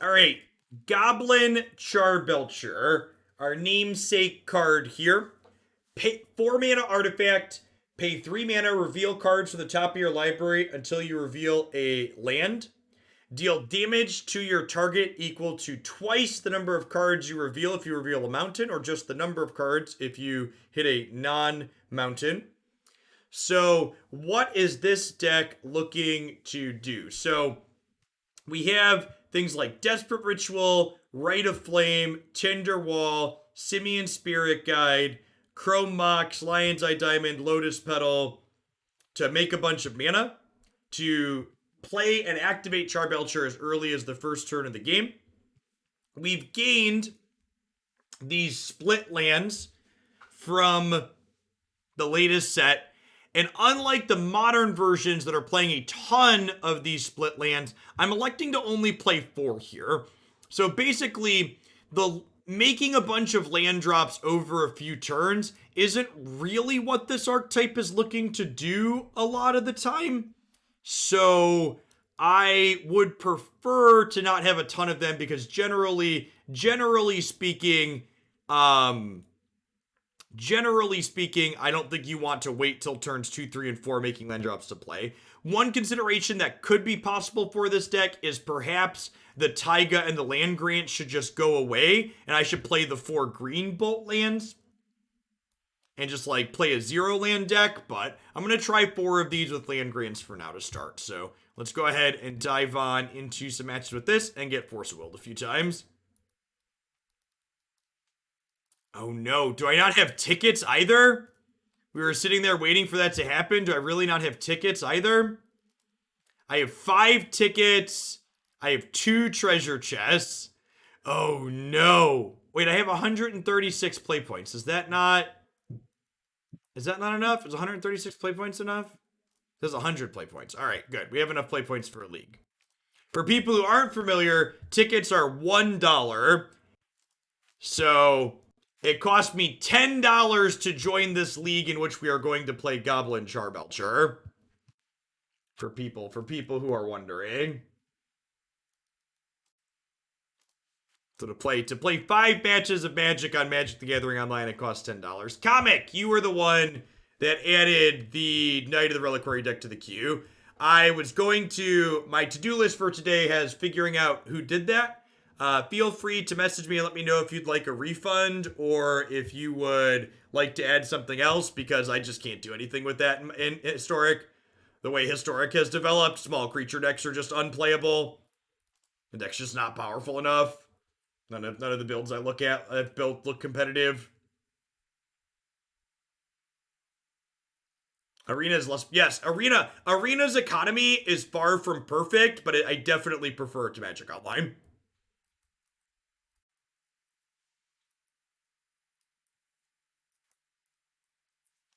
All right, Goblin Charbelcher, our namesake card here. Pay 4 mana artifact, pay 3 mana, reveal cards from the top of your library until you reveal a land. Deal damage to your target equal to twice the number of cards you reveal if you reveal a mountain, or just the number of cards if you hit a non-mountain. So, what is this deck looking to do? So, we have things like Desperate Ritual, Rite of Flame, Tinder Wall, Simian Spirit Guide, Chrome Mox, Lion's Eye Diamond, Lotus Petal to make a bunch of mana, to play and activate Charbelcher as early as the first turn of the game. We've gained these split lands from the latest set. And unlike the modern versions that are playing a ton of these split lands, I'm electing to only play 4 here. So basically, the making a bunch of land drops over a few turns isn't really what this archetype is looking to do a lot of the time. So I would prefer to not have a ton of them because generally speaking, I don't think you want to wait till turns 2, 3, and 4 making land drops to play. One consideration that could be possible for this deck is perhaps the Taiga and the land grant should just go away, and I should play the 4 green bolt lands and just like play a 0 land deck, but I'm going to try 4 of these with land grants for now to start. So let's go ahead and dive on into some matches with this and get Force of Willed a few times. Oh no, do I not have tickets either? We were sitting there waiting for that to happen. Do I really not have tickets either? I have 5 tickets. I have 2 treasure chests. Oh no. Wait, I have 136 play points. Is that not enough? Is 136 play points enough? There's 100 play points. All right, good. We have enough play points for a league. For people who aren't familiar, tickets are $1. So it cost me $10 to join this league in which we are going to play Goblin Charbelcher. For people who are wondering. So to play 5 matches of Magic on Magic the Gathering Online, it costs $10. Comic, you were the one that added the Knight of the Reliquary deck to the queue. My to-do list for today has figuring out who did that. Feel free to message me and let me know if you'd like a refund or if you would like to add something else, because I just can't do anything with that in Historic. The way Historic has developed, small creature decks are just unplayable. The deck's just not powerful enough. None of the builds I look at I've built look competitive. Arena's less. Yes, Arena's economy is far from perfect, but I definitely prefer it to Magic Online.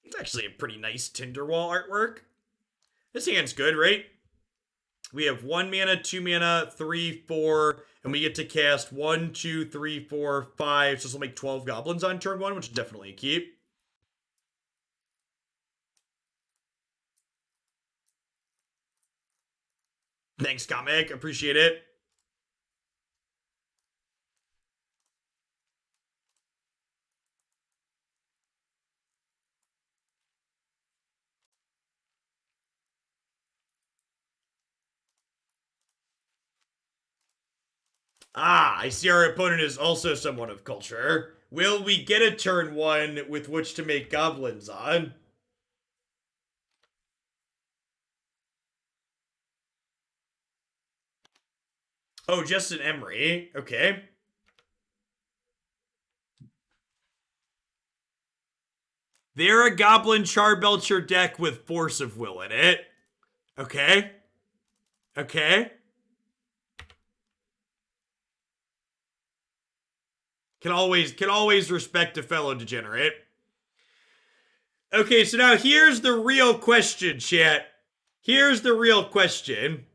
It's actually a pretty nice Tinder Wall artwork. This hand's good, right? We have 1 mana, 2 mana, 3, 4, and we get to cast 1, 2, 3, 4, 5. So this will make 12 goblins on turn 1, which is definitely a keep. Thanks, Comic. Appreciate it. Ah, I see our opponent is also someone of culture. Will we get a turn 1 with which to make goblins on? Oh, just an Emery. Okay. They're a Goblin Charbelcher deck with Force of Will in it. Okay. Okay. Can always respect a fellow degenerate. Okay, so now here's the real question, chat. Here's the real question.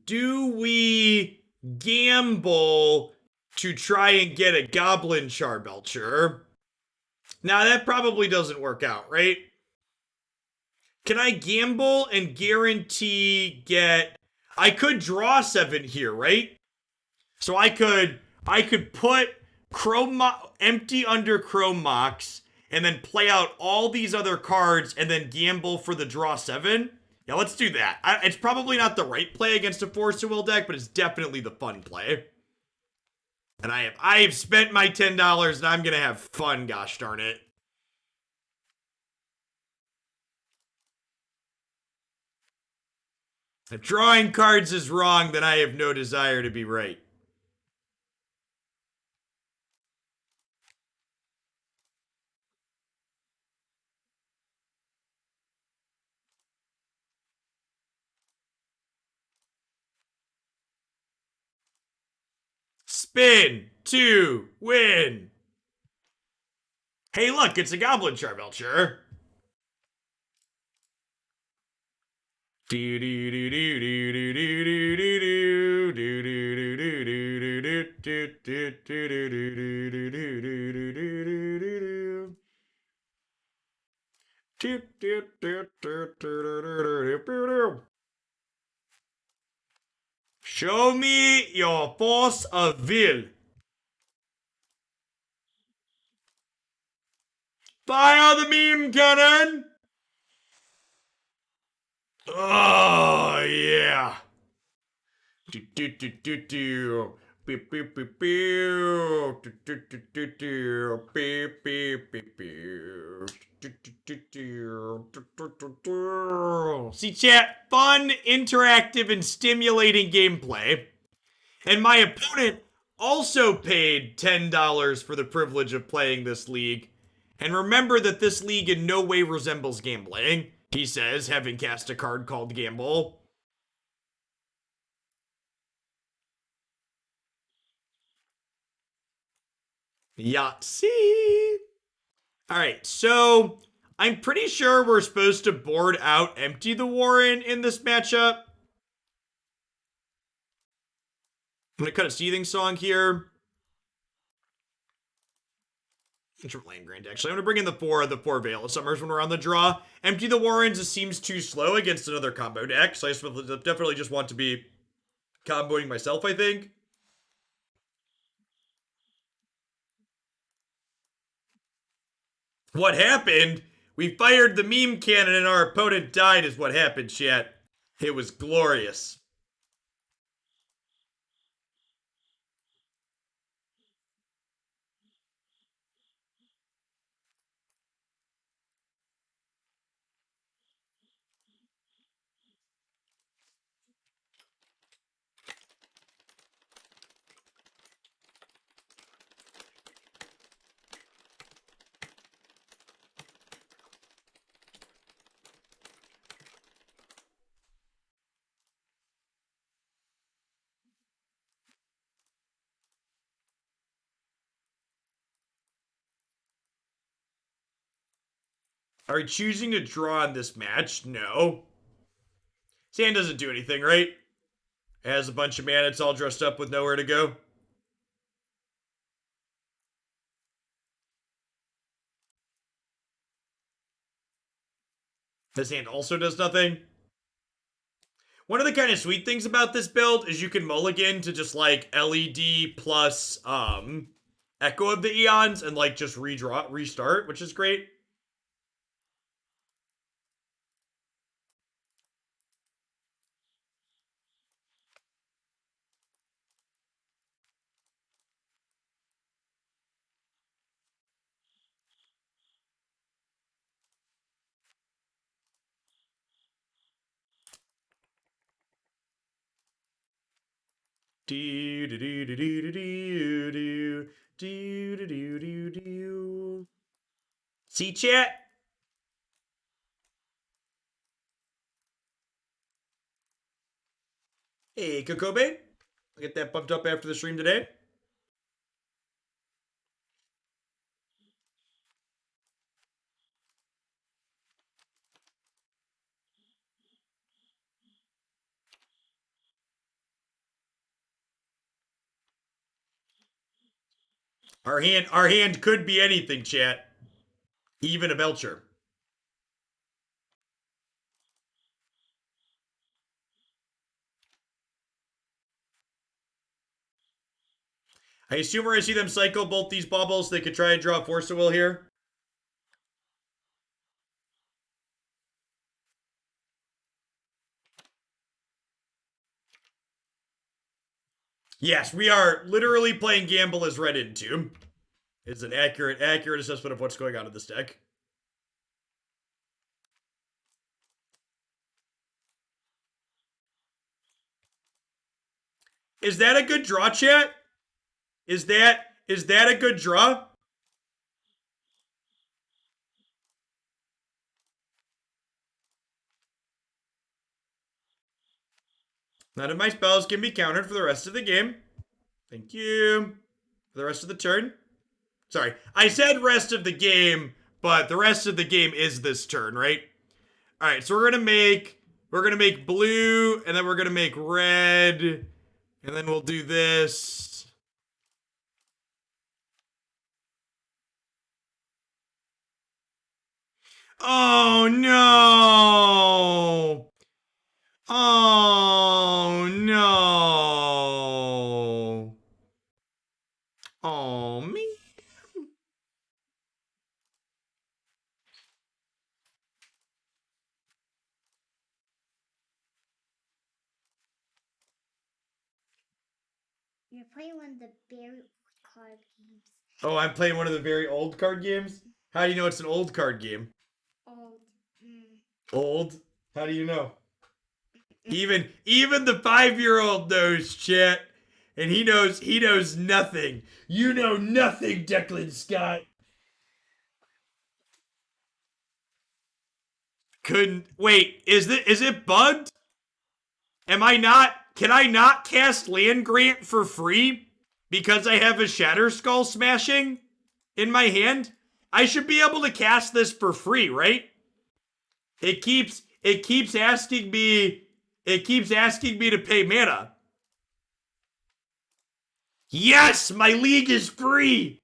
Do we gamble to try and get a Goblin Charbelcher? Now, that probably doesn't work out, right? Can I gamble and guarantee get... I could draw 7 here, right? So I could put empty under Chrome Mox and then play out all these other cards and then gamble for the draw 7. Yeah, let's do that. It's probably not the right play against a Force of Will deck, but it's definitely the fun play. And I have spent my $10 and I'm gonna have fun, gosh darn it. If drawing cards is wrong, then I have no desire to be right. Spin to win. Hey, look, it's a Goblin Charbelcher. Show me your force of will. Fire the meme cannon! Oh, yeah. See, chat, fun, interactive, and stimulating gameplay. And my opponent also paid $10 for the privilege of playing this league. And remember that this league in no way resembles gambling, he says, having cast a card called Gamble. Yahtzee! Alright, so I'm pretty sure we're supposed to board out Empty the Warren in this matchup. I'm gonna cut a Seething Song here. Land Grant, actually. I'm gonna bring in the four Veil of Summers when we're on the draw. Empty the Warrens, it seems too slow against another combo deck, so I definitely just want to be comboing myself, I think. What happened? We fired the meme cannon and our opponent died is what happened, chat. It was glorious. Are we choosing to draw in this match? No. Sand doesn't do anything, right? It has a bunch of mana, it's all dressed up with nowhere to go. This hand also does nothing. One of the kind of sweet things about this build is you can mulligan to just like LED plus Echo of the Eons and like just restart, which is great. See, chat? Hey, Kokobe. I'll get that bumped up after the stream today. Our hand could be anything, chat. Even a Belcher. I assume we're going to see them cycle both these bubbles. They could try and draw Force of Will here. Yes, we are literally playing Gamble as Red Entomb. It's an accurate assessment of what's going on in this deck. Is that a good draw, chat? Is that a good draw? None of my spells can be countered for the rest of the game. Thank you. For the rest of the turn. Sorry, I said rest of the game, but the rest of the game is this turn, right? All right, so we're gonna make blue, and then we're gonna make red, and then we'll do this. Oh no! Oh no! Oh me. You're playing one of the very old card games. Oh, I'm playing one of the very old card games? How do you know it's an old card game? Old. Old? How do you know? Even the 5-year-old knows, chat. And he knows nothing. You know nothing, Declan Scott. Couldn't wait, is it bugged? Can I not cast Land Grant for free? Because I have a Shatterskull Smashing in my hand? I should be able to cast this for free, right? It keeps asking me to pay mana. Yes, my league is free.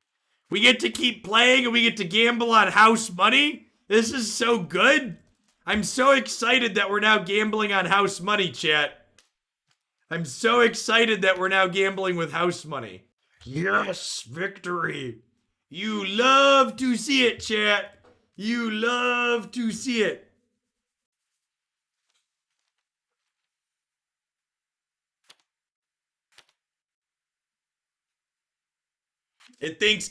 We get to keep playing and we get to gamble on house money. This is so good. I'm so excited that we're now gambling on house money, chat. I'm so excited that we're now gambling with house money. Yes, victory. You love to see it, chat. You love to see it. It thinks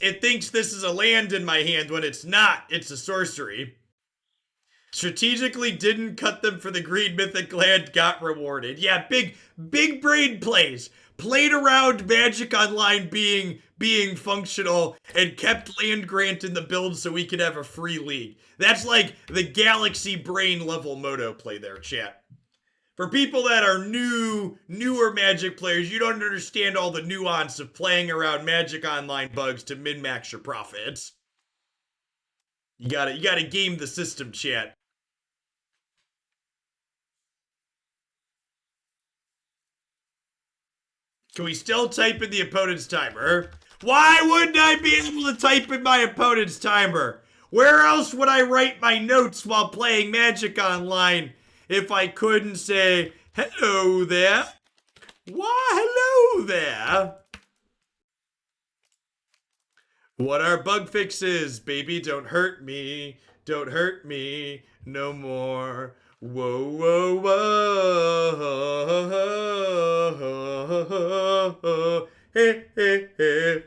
this is a land in my hand when it's not. It's a sorcery. Strategically didn't cut them for the green mythic land, got rewarded. Yeah, big brain plays. Played around Magic Online being functional and kept land grant in the build so we could have a free league. That's like the galaxy brain level moto play there, chat. For people that are newer Magic players, you don't understand all the nuance of playing around Magic Online bugs to min-max your profits. You gotta game the system, chat. Can we still type in the opponent's timer? Why wouldn't I be able to type in my opponent's timer? Where else would I write my notes while playing Magic Online if I couldn't say, hello there? Why, hello there. What are bug fixes? Baby, don't hurt me. Don't hurt me no more. Whoa, whoa, whoa. Hey, hey, hey.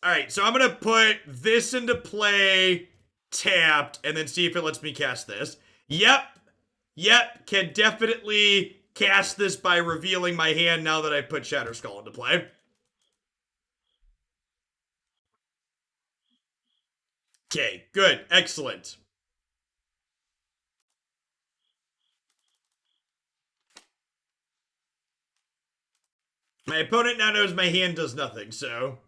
All right, so I'm going to put this into play tapped and then see if it lets me cast this. Yep, can definitely cast this by revealing my hand now that I put Shatterskull into play. Okay, good, excellent. My opponent now knows my hand does nothing, so...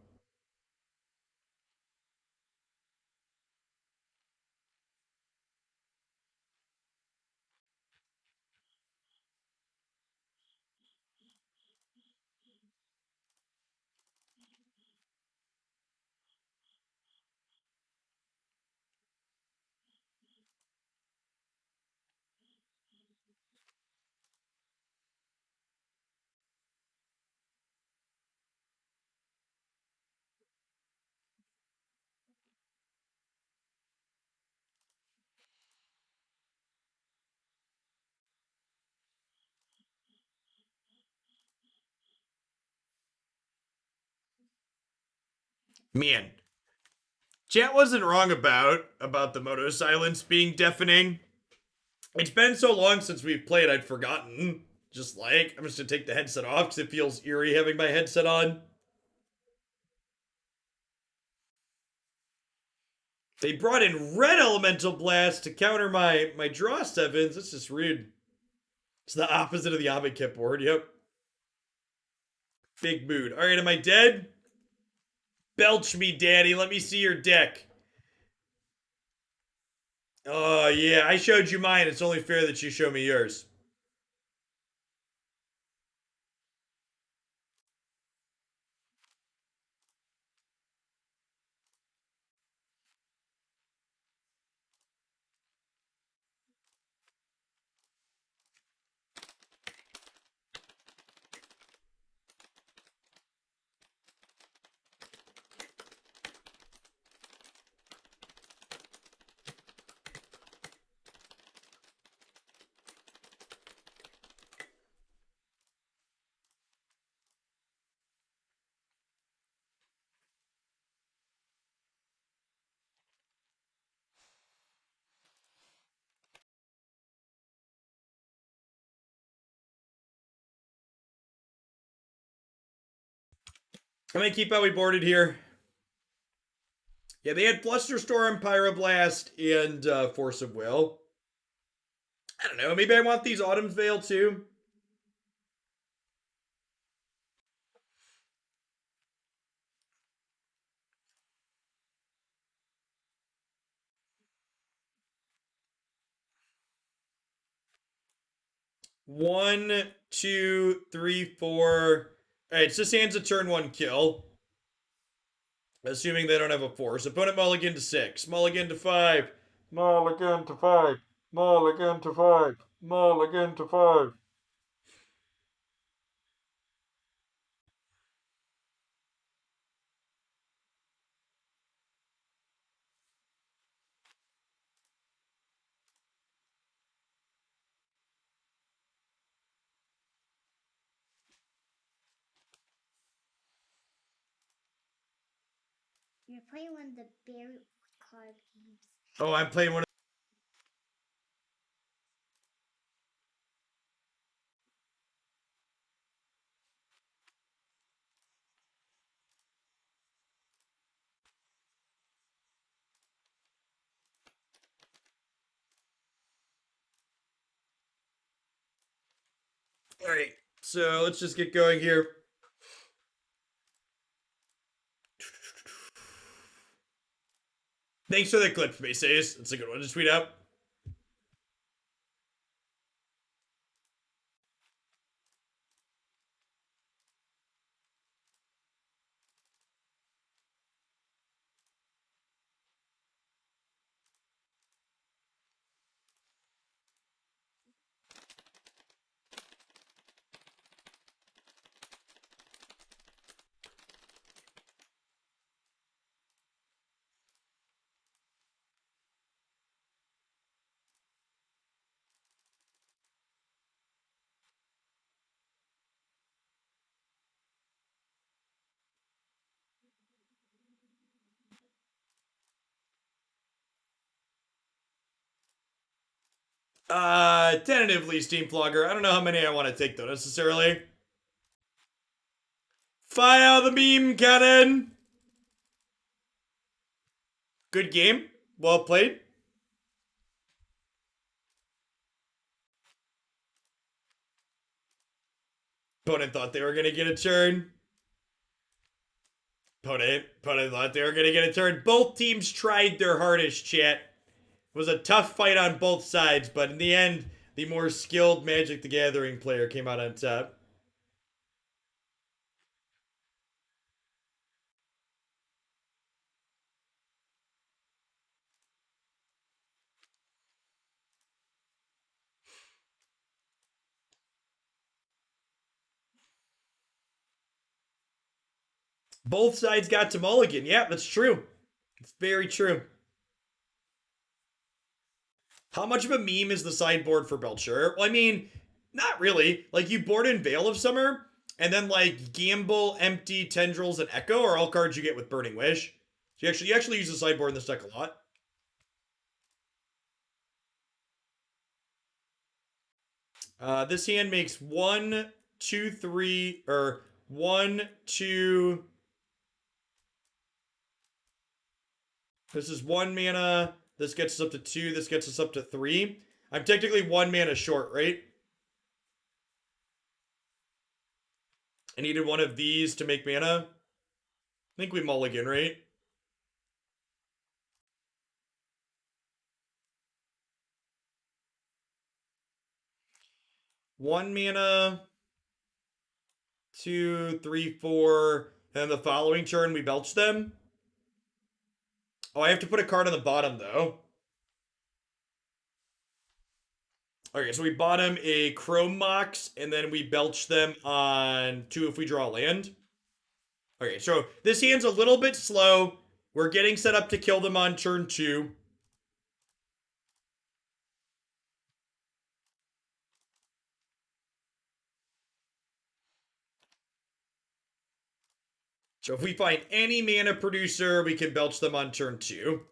Man, chat wasn't wrong about the moto silence being deafening. It's been so long since we've played, I'd forgotten. Just like, I'm just gonna take the headset off because it feels eerie having my headset on. They brought in red elemental blast to counter my draw sevens. That's just rude. It's the opposite of the Amonkhet board. Yep. Big mood. All right, am I dead? Belch me, daddy. Let me see your deck. Oh, yeah. I showed you mine. It's only fair that you show me yours. I'm going to keep how we boarded here. Yeah, they had Flusterstorm, Pyroblast, and Force of Will. I don't know. Maybe I want these Autumn's Veil too. One, two, three, four. All right, it's just hands a turn one kill. Assuming they don't have a force. Opponent mulligan to 6. Mulligan to 5. Mulligan to 5. Mulligan to 5. Mulligan to 5. You're playing one of the very card games. Oh, I'm playing one of. Alright, so let's just get going here. Thanks for the clip, Spaces. It's a good one to tweet out. Tentatively, Steam Flogger. I don't know how many I want to take, though, necessarily. Fire the meme cannon! Good game. Well played. Opponent thought they were going to get a turn. Opponent thought they were going to get a turn. Both teams tried their hardest, chat. It was a tough fight on both sides, but in the end, the more skilled Magic the Gathering player came out on top. Both sides got to mulligan. Yeah, that's true. It's very true. How much of a meme is the sideboard for Belcher? Well, I mean, not really. Like, you board in Veil of Summer, And then like Gamble, Empty, Tendrils, and Echo are all cards you get with Burning Wish. So you actually use the sideboard in this deck a lot. This hand makes 1, 2, 3, or 1, 2. This is 1 mana. This gets us up to 2. This gets us up to 3. I'm technically 1 mana short, right? I needed one of these to make mana. I think we mulligan, right? One mana, 2, 3, 4, and the following turn we belch them. Oh, I have to put a card on the bottom though. Okay, so we bottom a Chrome Mox, and then we belch them on 2 if we draw land. Okay, so this hand's a little bit slow. We're getting set up to kill them on turn 2. So if we find any mana producer, we can belch them on turn 2.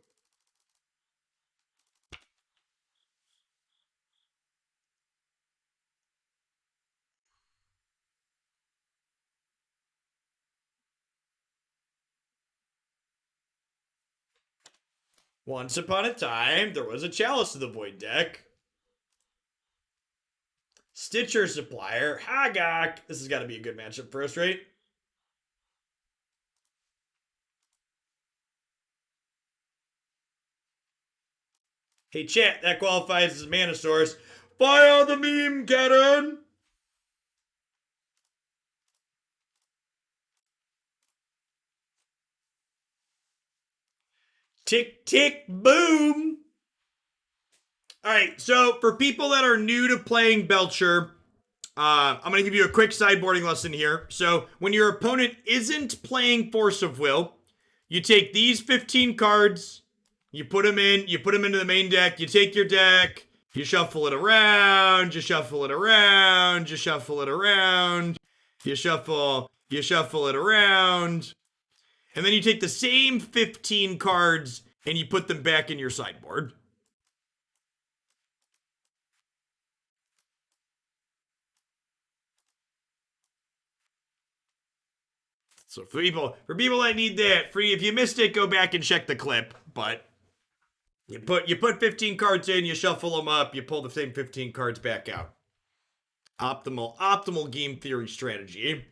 Once upon a time, there was a Chalice of the Void deck. Stitcher Supplier, Hagak. This has got to be a good matchup for us, right? Hey, chat, that qualifies as a mana source. Fire the meme cannon! Tick, tick, boom! Alright, so for people that are new to playing Belcher, I'm going to give you a quick sideboarding lesson here. So when your opponent isn't playing Force of Will, you take these 15 cards, you put them into the main deck, you take your deck, you shuffle it around, you shuffle it around, you shuffle it around, you shuffle it around, and then you take the same 15 cards and you put them back in your sideboard. So for people that need that, if you missed it, go back and check the clip. But you put 15 cards in, you shuffle them up, you pull the same 15 cards back out. Optimal game theory strategy.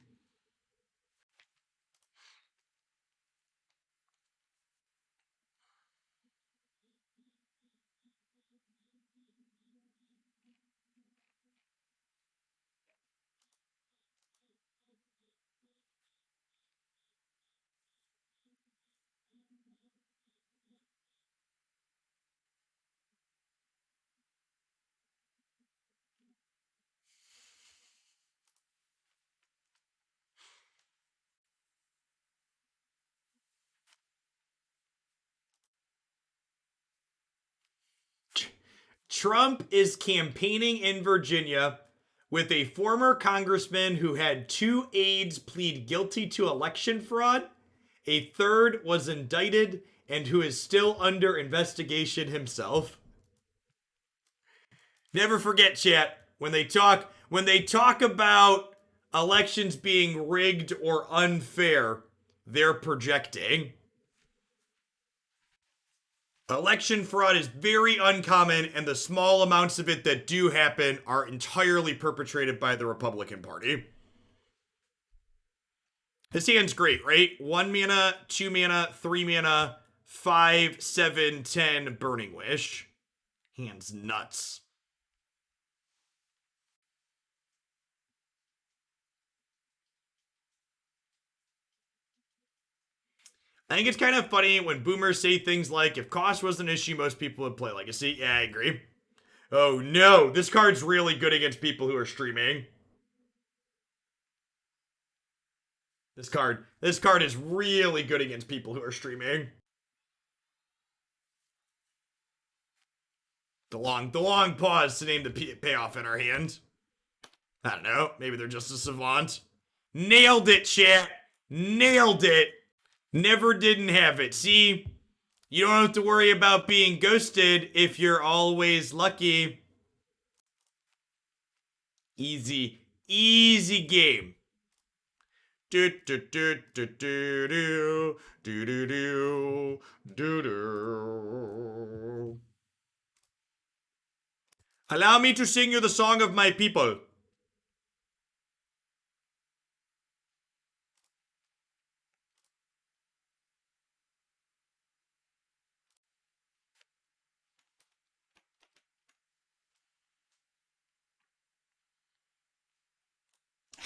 Trump is campaigning in Virginia with a former congressman who had 2 aides plead guilty to election fraud. A third was indicted and who is still under investigation himself. Never forget, chat, when they talk about elections being rigged or unfair, they're projecting. Election fraud is very uncommon, and the small amounts of it that do happen are entirely perpetrated by the Republican Party. This hand's great, right? 1 mana, 2 mana, 3 mana, 5, 7, 10, Burning Wish. Hand's nuts. I think it's kind of funny when boomers say things like, if cost was an issue, most people would play Legacy. Yeah, I agree. Oh no, this card's really good against people who are streaming. This card is really good against people who are streaming. The long pause to name the payoff in our hand. I don't know, maybe they're just a savant. Nailed it, chat. Nailed it. Never didn't have it. See, you don't have to worry about being ghosted if you're always lucky. Easy, easy game. Do do do do do do do do do do do. Allow me to sing you the song of my people.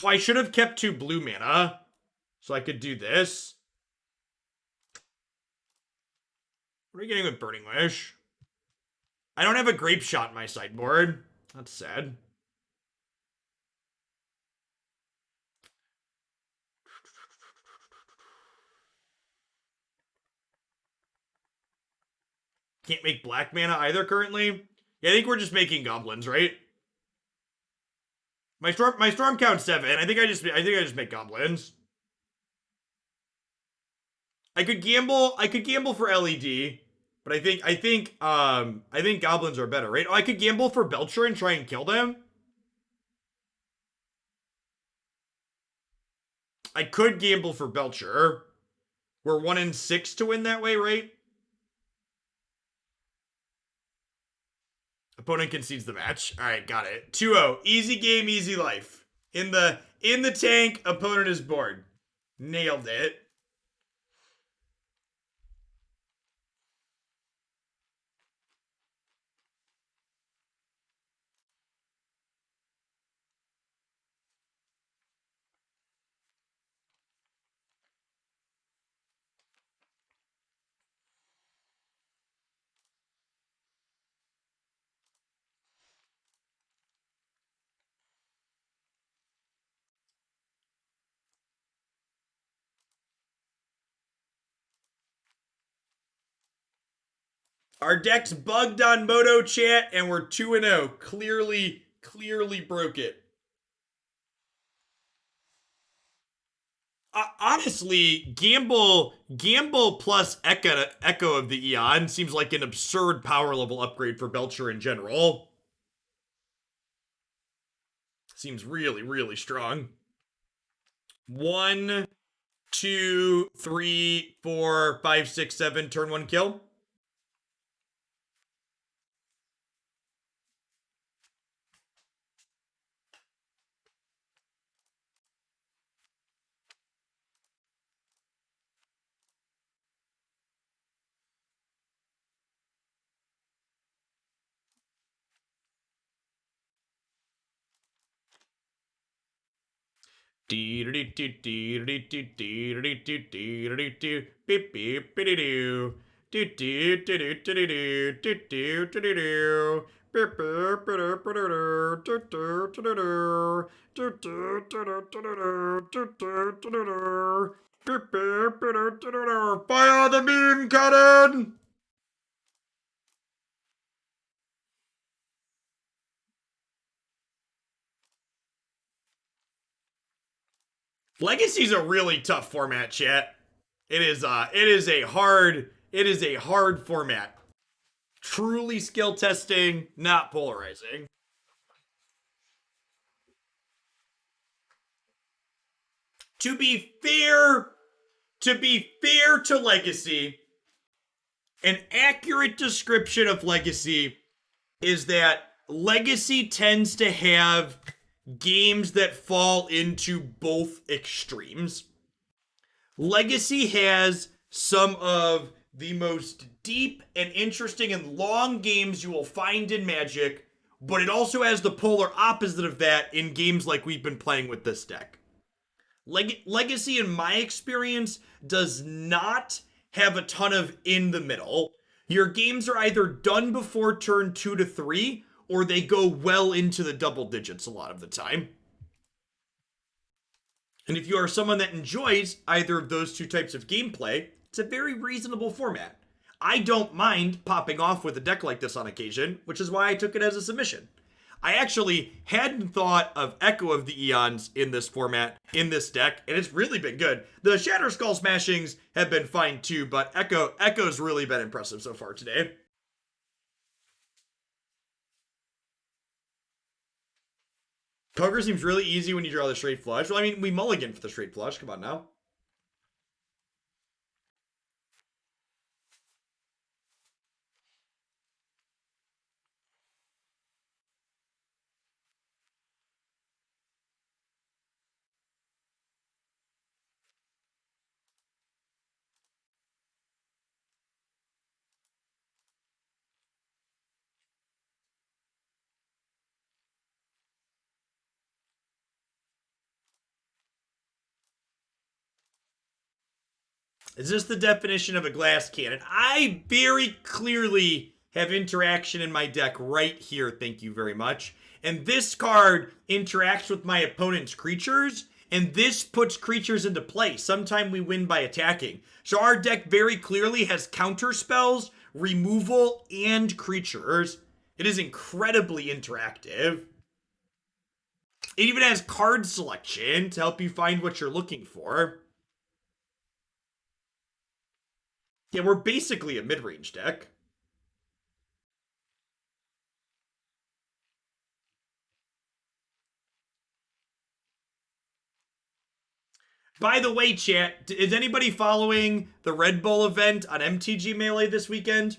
Oh, I should have kept 2 blue mana so I could do this. What are you getting with Burning Wish? I don't have a Grape Shot in my sideboard. That's sad. Can't make black mana either currently. Yeah, I think we're just making goblins, right? My storm count's 7. I think I just make goblins. I could gamble for LED, but I think goblins are better, right? Oh, I could gamble for Belcher and try and kill them. I could gamble for Belcher. We're 1 in 6 to win that way, right? Opponent concedes the match. All right, got it. 2-0. Easy game, easy life. In the tank, opponent is bored. Nailed it. Our deck's bugged on Moto chat, and we're 2-0. Clearly broke it. Honestly, gamble plus Echo of the Eon seems like an absurd power level upgrade for Belcher in general. Seems really strong. 1, 2, 3, 4, 5, 6, 7. Turn 1 kill. Fire the beam cannon! Legacy's a really tough format, chat. It is a hard format. Truly skill testing, not polarizing. To be fair to Legacy, an accurate description of Legacy is that Legacy tends to have games that fall into both extremes. Legacy has some of the most deep and interesting and long games you will find in Magic, but it also has the polar opposite of that in games like we've been playing with this deck. Legacy, in my experience, does not have a ton of in the middle. Your games are either done before turn 2 to 3, or they go well into the double digits a lot of the time. And if you are someone that enjoys either of those two types of gameplay, it's a very reasonable format. I don't mind popping off with a deck like this on occasion, which is why I took it as a submission. I actually hadn't thought of Echo of the Eons in this format, in this deck, and it's really been good. The Shatterskull Smashings have been fine too, but Echo's really been impressive so far today. Poker seems really easy when you draw the straight flush. Well, I mean, we mulligan for the straight flush. Come on now. Is this the definition of a glass cannon? I very clearly have interaction in my deck right here, thank you very much. And this card interacts with my opponent's creatures, and this puts creatures into play. Sometime we win by attacking. So our deck very clearly has counter spells, removal, and creatures. It is incredibly interactive. It even has card selection to help you find what you're looking for. Yeah, we're basically a mid-range deck. By the way, chat, is anybody following the Red Bull event on MTG Melee this weekend?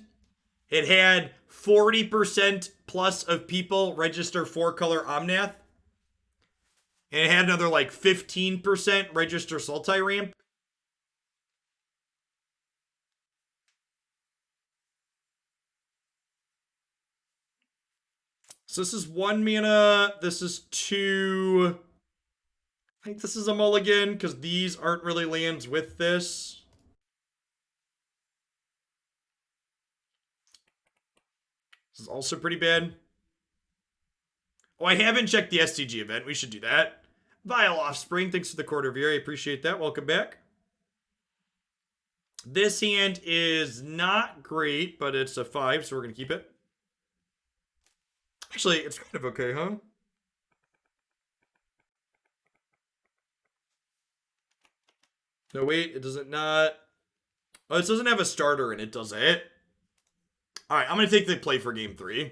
It had 40% plus of people register 4-color Omnath. And it had another like 15% register Sultai Ramp. So this is 1 mana. This is 2. I think this is a mulligan because these aren't really lands with this. This is also pretty bad. Oh, I haven't checked the STG event. We should do that. Vile Offspring, thanks for the quarter view. I appreciate that. Welcome back. This hand is not great, but it's a 5, so we're going to keep it. Actually, it's kind of okay, huh? No, wait, it doesn't not. Oh, this doesn't have a starter in it, does it? All right, I'm going to take the play for game 3.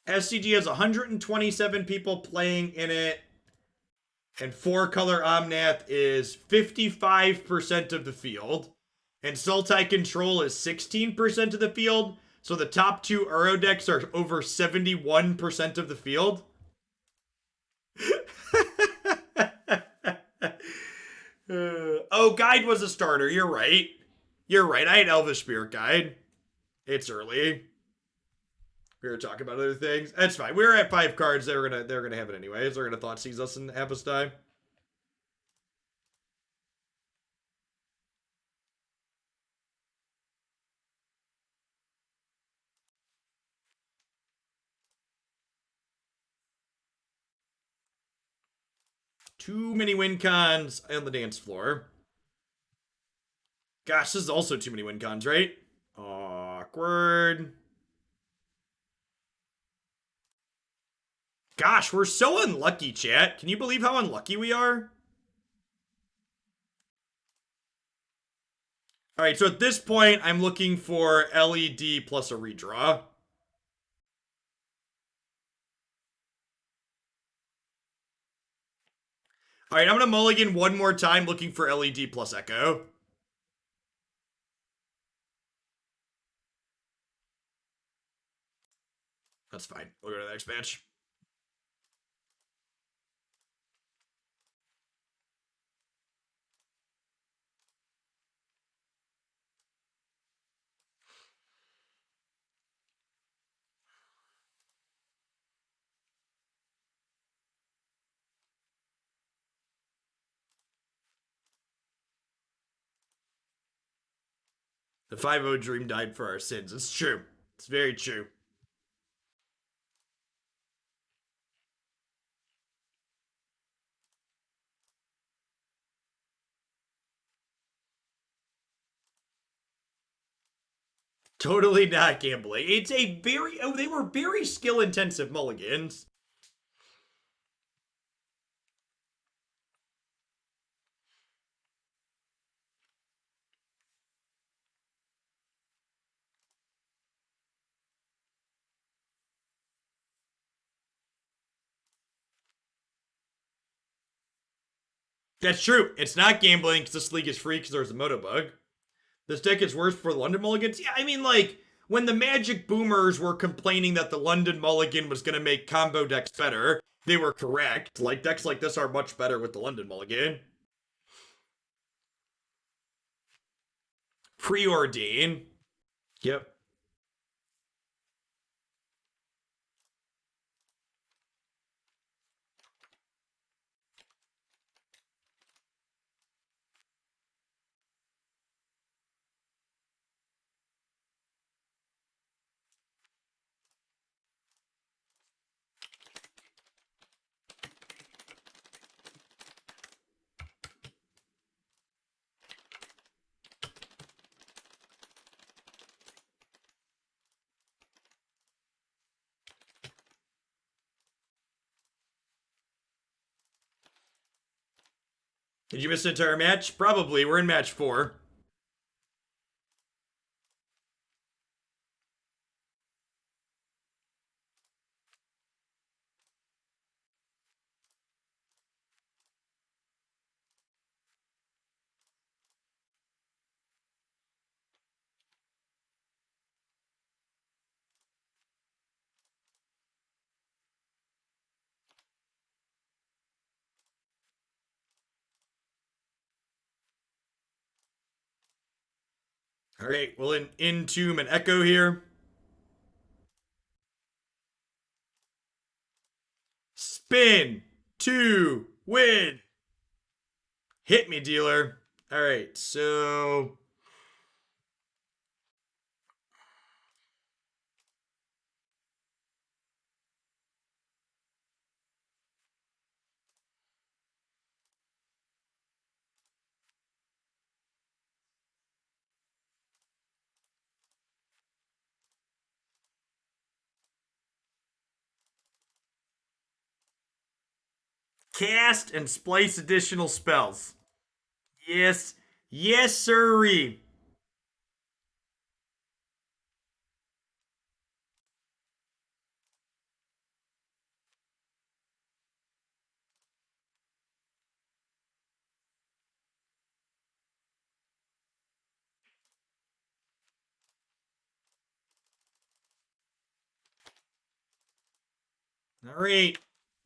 SCG has 127 people playing in it, and 4-color Omnath is 55% of the field, and Sultai Control is 16% of the field, so the top 2 Uro decks are over 71% of the field. Oh, Guide was a starter. You're right. You're right. I had Elvish Spirit Guide. It's early. We were talking about other things. That's fine. We were at 5 cards. They're gonna have it anyways. They're gonna thought seize us and have us die. Too many win cons on the dance floor. Gosh, this is also too many win cons, right? Awkward. Gosh, we're so unlucky, chat. Can you believe how unlucky we are? All right, so at this point, I'm looking for LED plus a redraw. All right, I'm going to mulligan one more time looking for LED plus Echo. That's fine. We'll go to the next match. The 5-0 dream died for our sins. It's true. It's very true. Totally not gambling. It's a very, oh, they were very skill intensive mulligans. That's true. It's not gambling because this league is free because there's a moto bug. This deck is worse for the London Mulligans. Yeah, I mean, like, when the Magic Boomers were complaining that the London Mulligan was going to make combo decks better, they were correct. Like, decks like this are much better with the London Mulligan. Preordain. Yep. Did you miss an entire match? Probably. We're in match 4. All right, we'll Entomb and Echo here. Spin. 2. Win. Hit me, dealer. All right, so cast and splice additional spells. Yes. Yes, sirree. All right.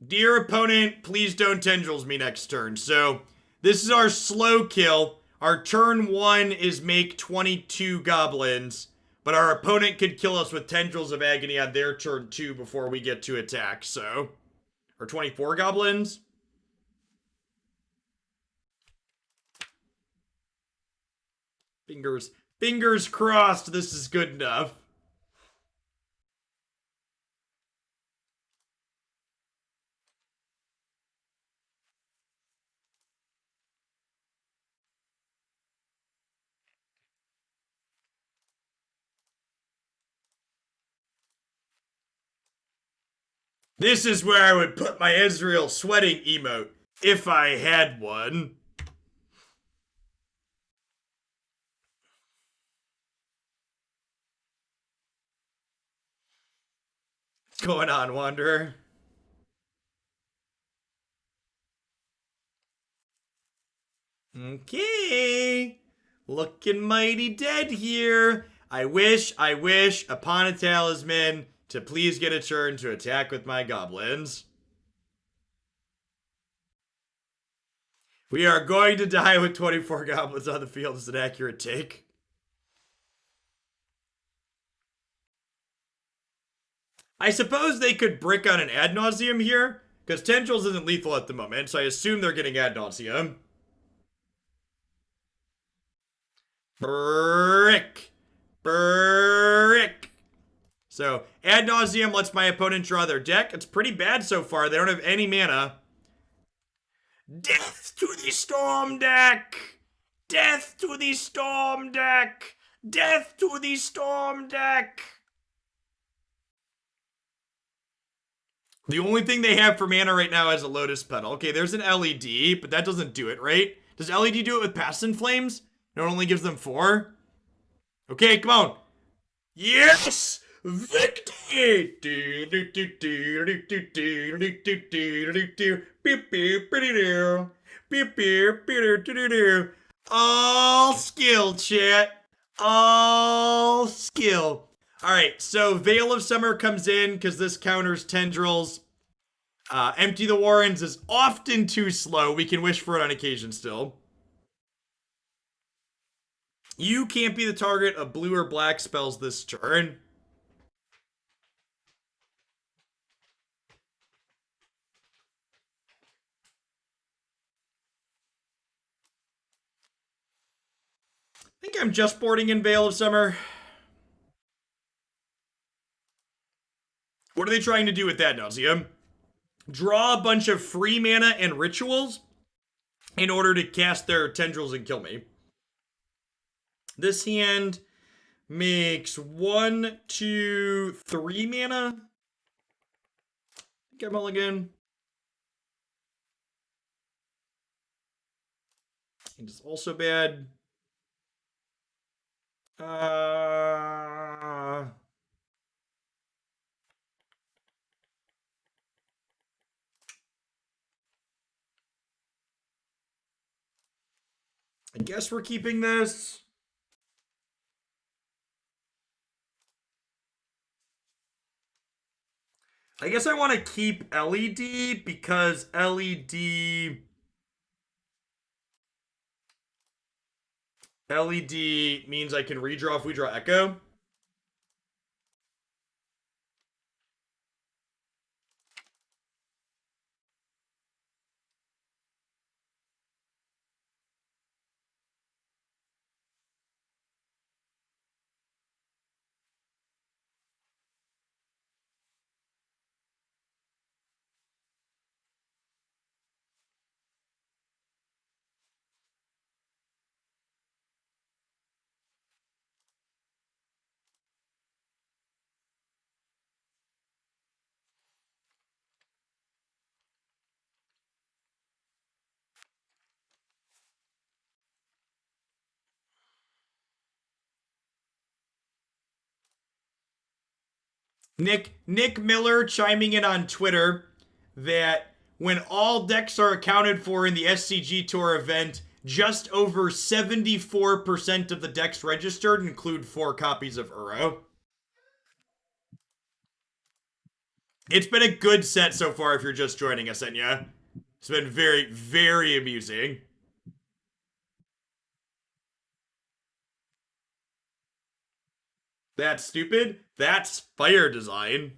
Dear opponent, please don't Tendrils me next turn. So, this is our slow kill. Our turn 1 is make 22 goblins, but our opponent could kill us with Tendrils of Agony on their turn 2 before we get to attack, so. Or 24 goblins? Fingers crossed this is good enough. This is where I would put my Ezreal sweating emote, if I had one. What's going on, Wanderer? Okay. Looking mighty dead here. I wish upon a talisman to please get a turn to attack with my goblins. We are going to die with 24 goblins on the field is an accurate take. I suppose they could brick on an ad nauseum here, because Tendrils isn't lethal at the moment, so I assume they're getting ad nauseum. Brick. So, ad nauseum lets my opponent draw their deck. It's pretty bad so far. They don't have any mana. Death to the Storm deck! Death to the Storm deck! Death to the Storm deck! The only thing they have for mana right now is a Lotus Petal. Okay, there's an LED, but that doesn't do it, right? Does LED do it with Passion Flames? It only gives them 4? Okay, come on. Yes! Victory! All skill, chat. All skill. Alright, so Veil of Summer comes in because this counters Tendrils. Empty the Warrens is often too slow. We can wish for it on occasion still. You can't be the target of blue or black spells this turn. I think I'm just boarding in Veil of Summer. What are they trying to do with that, Nausea? Draw a bunch of free mana and rituals in order to cast their tendrils and kill me. This hand makes 1, 2, 3 mana. Get Mulligan. It is also bad. I guess we're keeping this. I guess I want to keep LED because LED means I can redraw if we draw Echo. Nick Miller chiming in on Twitter that when all decks are accounted for in the SCG Tour event, just over 74% of the decks registered include 4 copies of Uro. It's been a good set so far if you're just joining us, Enya. It's been very, very amusing. That's stupid. That's fire design.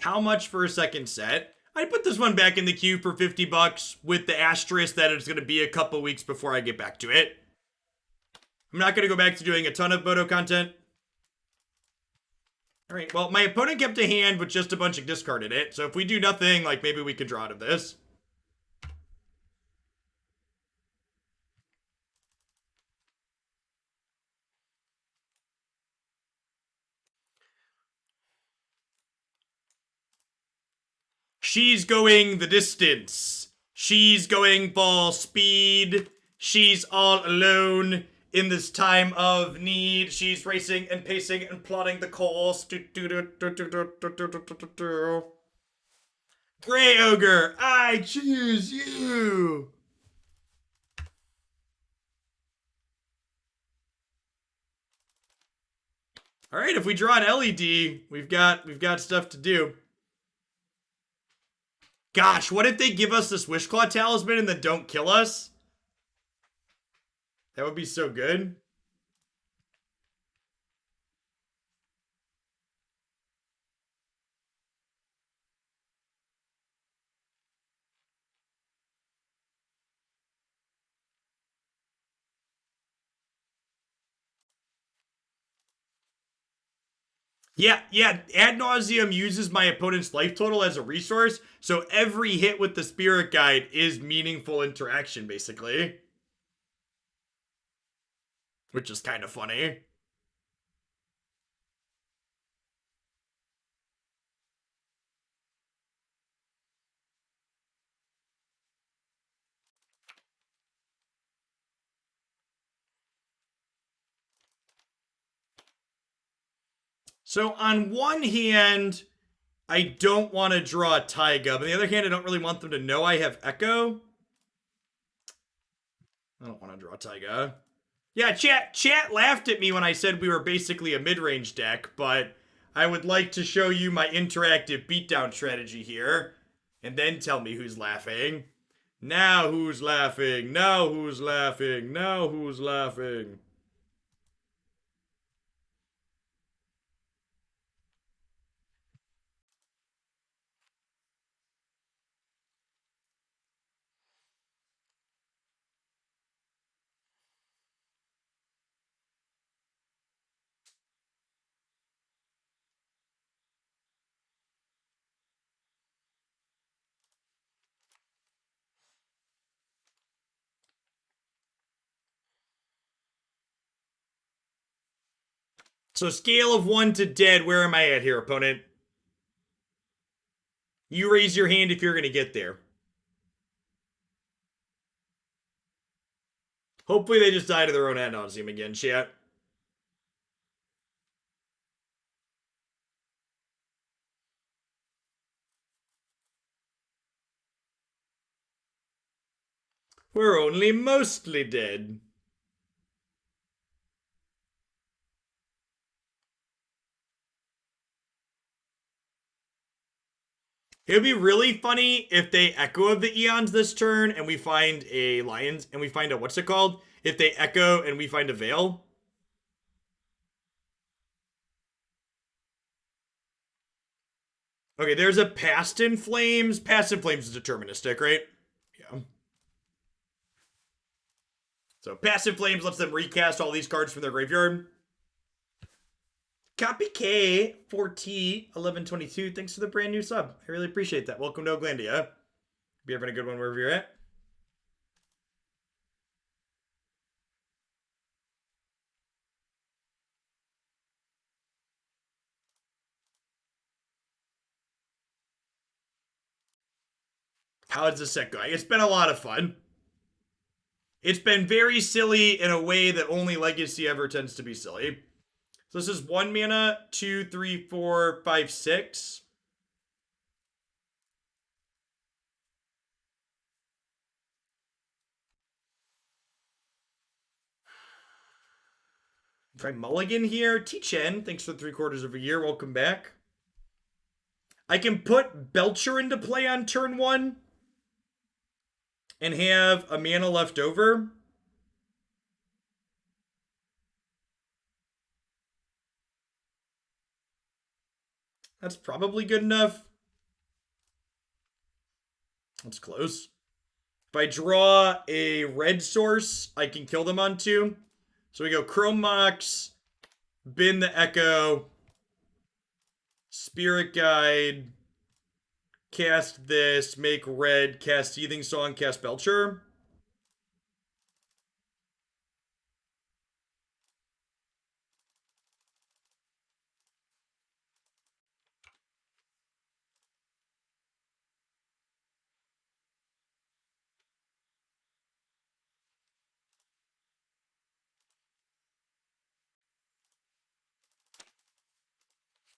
How much for a second set? I put this one back in the queue for 50 bucks with the asterisk that it's going to be a couple weeks before I get back to it. I'm not going to go back to doing a ton of Bodo content. All right, well, my opponent kept a hand with just a bunch of discard in it. So if we do nothing, like maybe we can draw out of this. She's going the distance. She's going ball speed. She's all alone in this time of need. She's racing and pacing and plotting the course. Grey Ogre, I choose you. All right, if we draw an LED, we've got stuff to do. Gosh, what if they give us this Wishclaw Talisman and then don't kill us? That would be so good. Yeah, ad nauseum uses my opponent's life total as a resource, so every hit with the Spirit Guide is meaningful interaction, basically. Which is kind of funny. So on one hand, I don't want to draw a Taiga, but on the other hand, I don't really want them to know I have Echo. I don't want to draw Taiga. Yeah, chat laughed at me when I said we were basically a mid-range deck, but I would like to show you my interactive beatdown strategy here, and then tell me who's laughing. Now who's laughing? Now who's laughing? Now who's laughing? So scale of 1 to dead, where am I at here, opponent? You raise your hand if you're going to get there. Hopefully they just die to their own ad nauseum again, chat. We're only mostly dead. It would be really funny if they Echo of the Eons this turn and we find a Lions and we find a what's it called? If they Echo and we find a Veil. Okay, there's a Past in Flames. Past in Flames is deterministic, right? Yeah. So Past in Flames lets them recast all these cards from their graveyard. Copy K 4T 1122. Thanks for the brand new sub. I really appreciate that. Welcome to Oglandia. Be having a good one wherever you're at. How is this set going? It's been a lot of fun. It's been very silly in a way that only Legacy ever tends to be silly. So this is 1 mana, 2, 3, 4, 5, 6. Try Mulligan here. T-Chen, thanks for 3/4 of a year. Welcome back. I can put Belcher into play on turn 1 and have a mana left over. That's probably good enough. That's close. If I draw a red source, I can kill them on 2. So we go Chrome Mox, bin the Echo, Spirit Guide, cast this, make red, cast Seething Song, cast Belcher.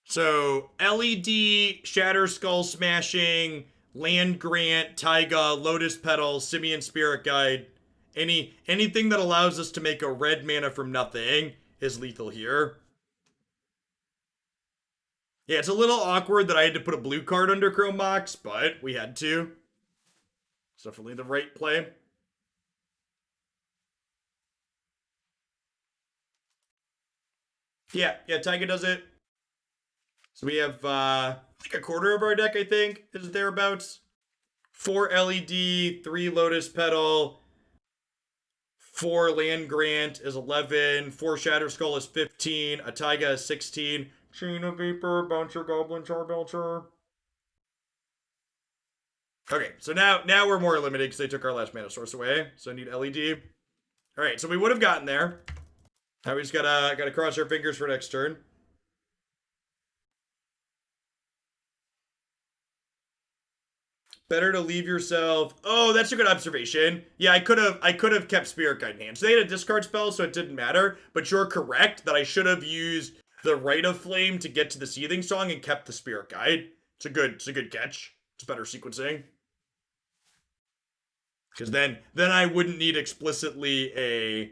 So LED, Shatterskull Smashing, Land Grant, Taiga, Lotus Petal, Simian Spirit Guide. Anything that allows us to make a red mana from nothing is lethal here. Yeah, it's a little awkward that I had to put a blue card under Chrome Mox, but we had to. It's definitely the right play. Yeah, Taiga does it. So we have like a quarter of our deck, I think, is thereabouts. 4 LED, 3 Lotus Petal, 4 Land Grant is 11, 4 Shatterskull is 15, a Taiga is 16, Chain of Vapor, Belcher, Goblin Charbelcher. Okay, so now we're more limited because they took our last mana source away, so I need LED. All right, so we would have gotten there. Now we just gotta cross our fingers for next turn. Better to leave yourself. Oh, that's a good observation. Yeah, I could have kept Spirit Guide in hand. So they had a discard spell, so it didn't matter. But you're correct that I should have used the Rite of Flame to get to the Seething Song and kept the Spirit Guide. It's a good catch. It's better sequencing. Because then I wouldn't need explicitly a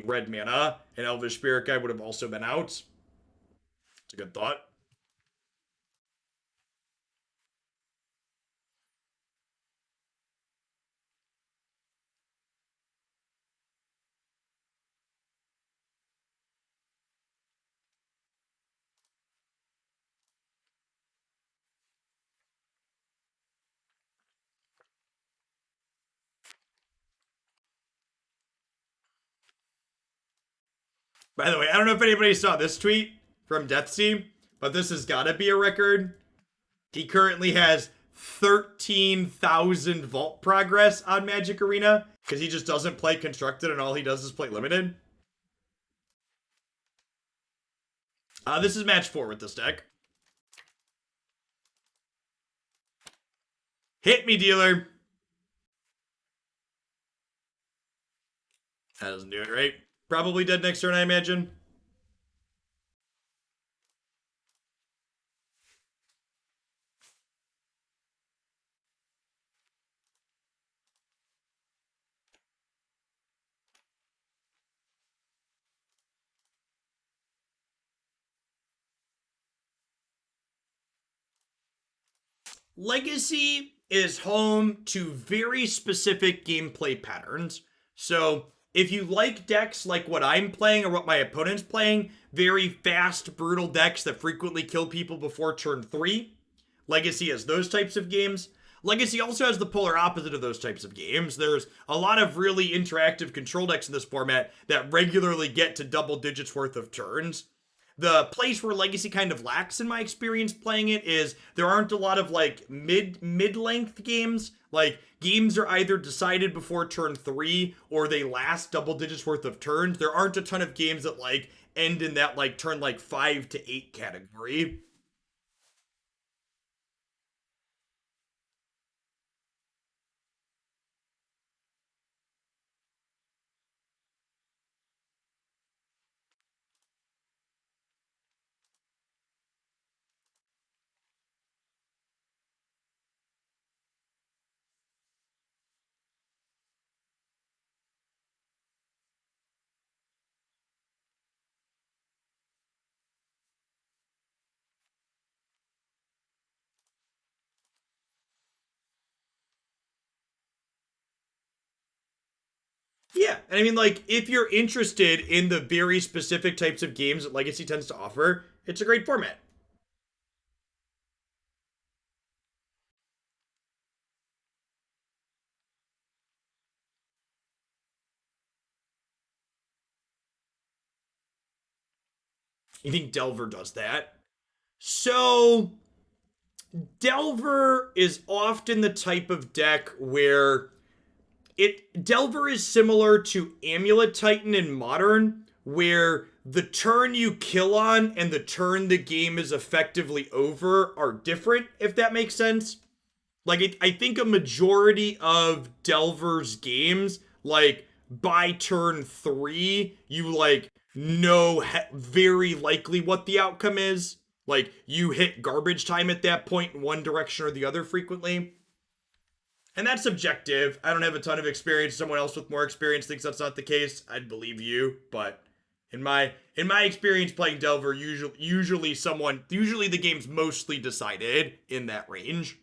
red mana, and Elvish Spirit Guide would have also been out. It's a good thought. By the way, I don't know if anybody saw this tweet from Deathsea, but this has got to be a record. He currently has 13,000 vault progress on Magic Arena because he just doesn't play constructed and all he does is play limited. This is match 4 with this deck. Hit me, dealer. That doesn't do it, right? Probably dead next turn, I imagine. Legacy is home to very specific gameplay patterns. So if you like decks like what I'm playing or what my opponent's playing, very fast, brutal decks that frequently kill people before turn 3, Legacy has those types of games. Legacy also has the polar opposite of those types of games. There's a lot of really interactive control decks in this format that regularly get to double digits worth of turns. The place where Legacy kind of lacks in my experience playing it is there aren't a lot of like mid-length games. Like games are either decided before turn 3 or they last double digits worth of turns. There aren't a ton of games that like end in that like turn like 5 to 8 category. Yeah, and I mean, like, if you're interested in the very specific types of games that Legacy tends to offer, it's a great format. You think Delver does that? So, Delver is often the type of deck where Delver is similar to Amulet Titan in Modern, where the turn you kill on and the turn the game is effectively over are different, if that makes sense. Like, I think a majority of Delver's games, like, by turn 3, you, like, know very likely what the outcome is. Like, you hit garbage time at that point in one direction or the other frequently. And that's subjective. I don't have a ton of experience. Someone else with more experience thinks that's not the case. I'd believe you, but in my experience playing Delver, usually the game's mostly decided in that range.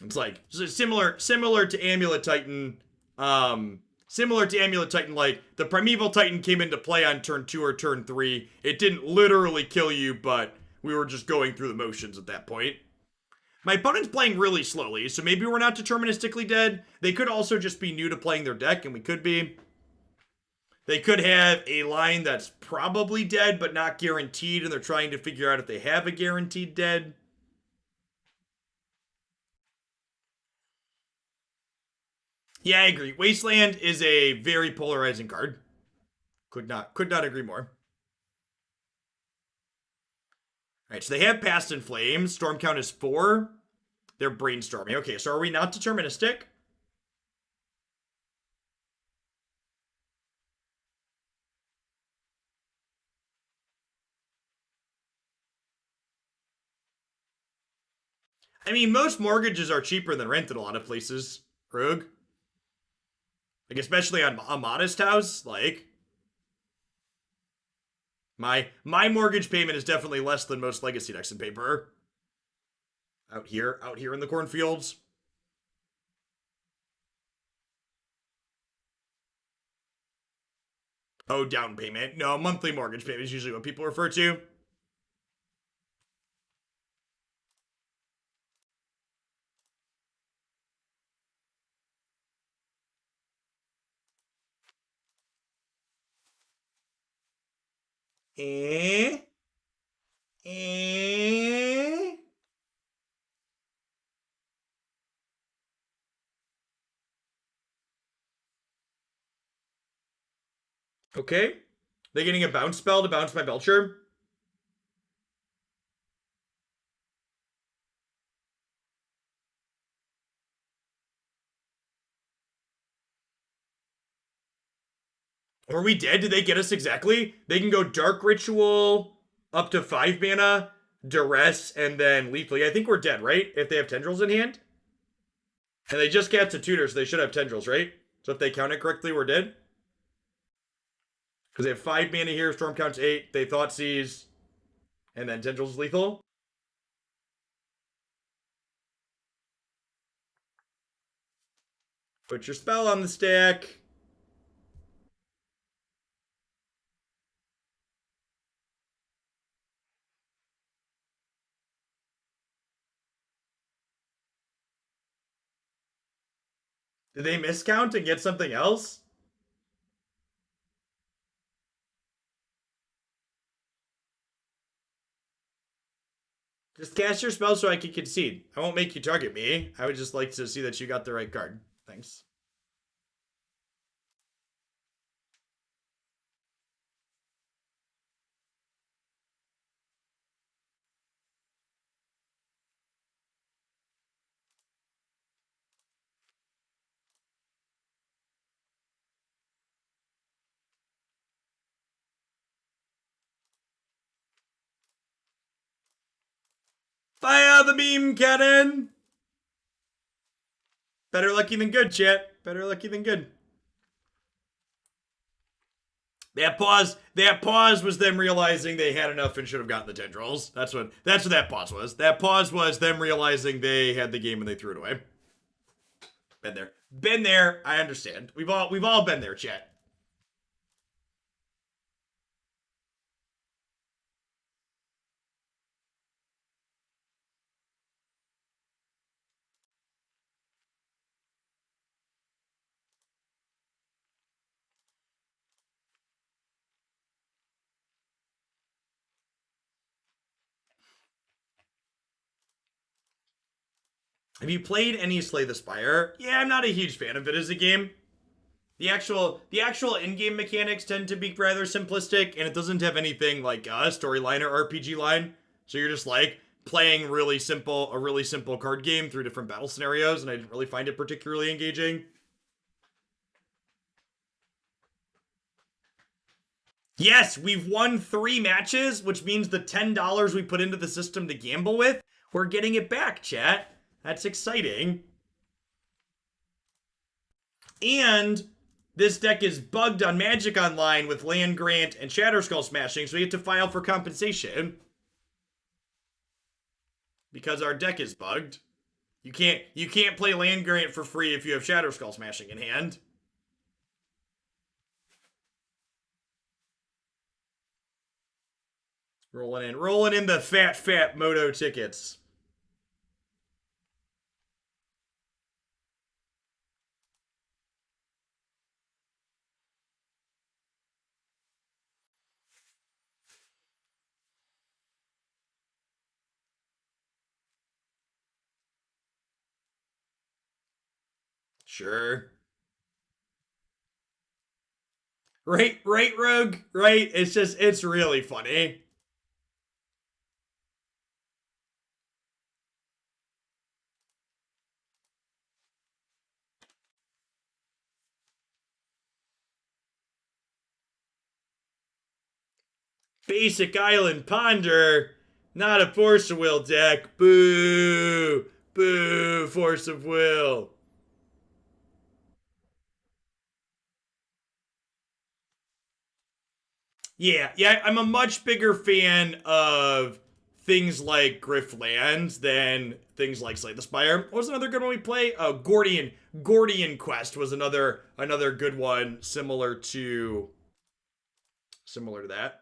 It's like similar to Amulet Titan. Similar to Amulet Titan, like the Primeval Titan came into play on turn 2 or turn 3. It didn't literally kill you, but we were just going through the motions at that point. My opponent's playing really slowly, so maybe we're not deterministically dead. They could also just be new to playing their deck, and we could be. They could have a line that's probably dead, but not guaranteed, and they're trying to figure out if they have a guaranteed dead. Yeah, I agree. Wasteland is a very polarizing card. Could not agree more. Alright, so they have Past in Flames. Storm count is 4. They're brainstorming. Okay, so are we not deterministic? I mean, most mortgages are cheaper than rent in a lot of places, Rogue. Like, especially on a modest house, like... My mortgage payment is definitely less than most legacy decks in paper. Out here in the cornfields. Oh, down payment. No, monthly mortgage payment is usually what people refer to. Eh? Okay. They're getting a bounce spell to bounce my Belcher. Are we dead? Did they get us exactly? They can go Dark Ritual up to 5 mana, Duress, and then Lethally. I think we're dead, right? If they have Tendrils in hand. And they just cast a tutor, so they should have Tendrils, right? So if they count it correctly, we're dead. Because they have 5 mana here, Storm counts 8, they Thoughtseize, and then Tendrils is lethal. Put your spell on the stack. Did they miscount and get something else? Just cast your spell so I can concede. I won't make you target me. I would just like to see that you got the right card. Thanks. Fire the beam cannon! Better lucky than good, chat. Better lucky than good. That pause was them realizing they had enough and should have gotten the Tendrils. That's what that pause was. That pause was them realizing they had the game and they threw it away. Been there. I understand. We've all been there, chat. Have you played any Slay the Spire? Yeah, I'm not a huge fan of it as a game. The actual in-game mechanics tend to be rather simplistic, and it doesn't have anything like a storyline or RPG line. So you're just like, playing a really simple card game through different battle scenarios, and I didn't really find it particularly engaging. Yes, we've won 3 matches, which means the $10 we put into the system to gamble with, we're getting it back, chat. That's exciting. And this deck is bugged on Magic Online with Land Grant and Shatterskull Smashing, so we have to file for compensation. Because our deck is bugged. You can't play Land Grant for free if you have Shatterskull Smashing in hand. Rolling in the fat Moto tickets. Sure. Right, Rogue? Right? It's really funny. Basic Island Ponder. Not a Force of Will deck. Boo! Boo! Force of Will. Yeah, I'm a much bigger fan of things like Grifflands than things like Slay the Spire. What was another good one we play? Gordian Quest was another good one similar to that.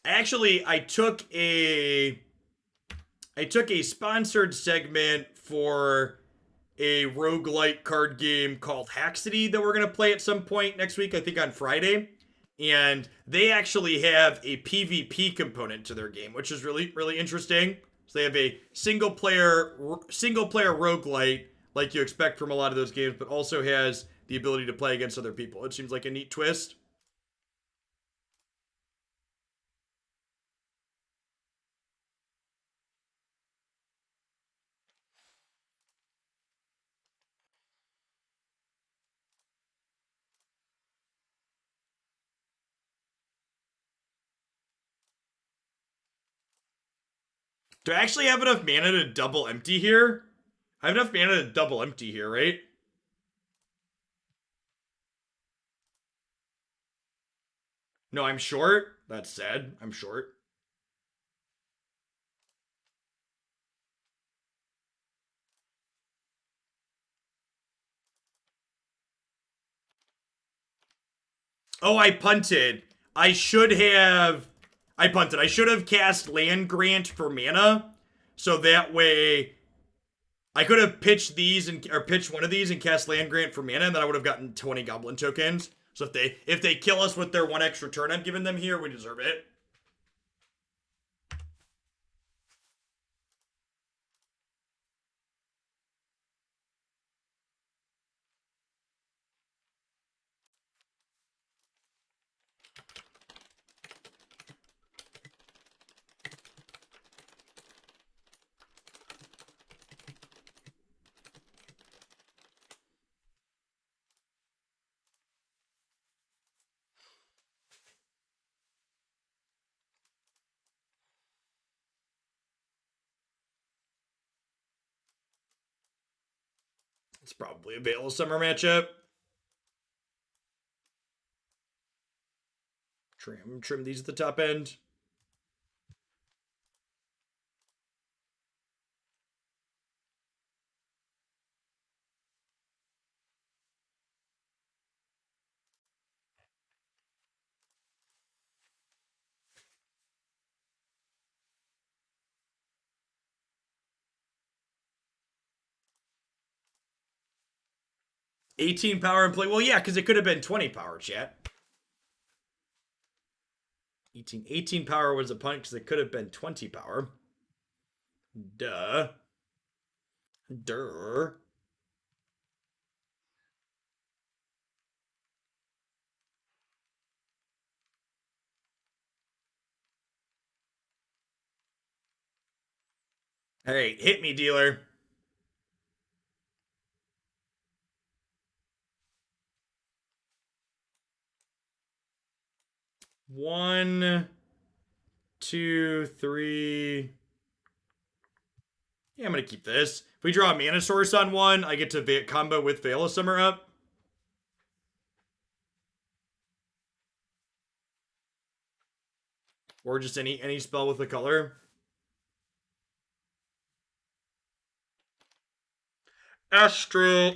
Actually, I took a sponsored segment for a roguelite card game called Haxity that we're going to play at some point next week, I think on Friday. And they actually have a PvP component to their game, which is really interesting. So they have a single player roguelite like you expect from a lot of those games, but also has the ability to play against other people. It seems like a neat twist. Do I actually have enough mana to double empty here? I have enough mana to double empty here, right? No, I'm short. That's sad. I'm short. Oh, I punted. I should have. I punted. I should have cast Land Grant for mana, so that way I could have pitched these or pitched one of these and cast Land Grant for mana, and then I would have gotten 20 Goblin tokens. So if they kill us with their 1 extra turn I'm giving them here, we deserve it. It's probably a Veil of Summer matchup. Trim these at the top end. $18 power and play. Well, yeah, because it could have been 20 power, chat. 18 power was a punt because it could have been 20 power. Duh. All right, hit me, dealer. One, two, three. Yeah, I'm gonna keep this. If we draw a mana source on one, I get to combo with Veil of Summer up. Or just any spell with a color. Astrolab.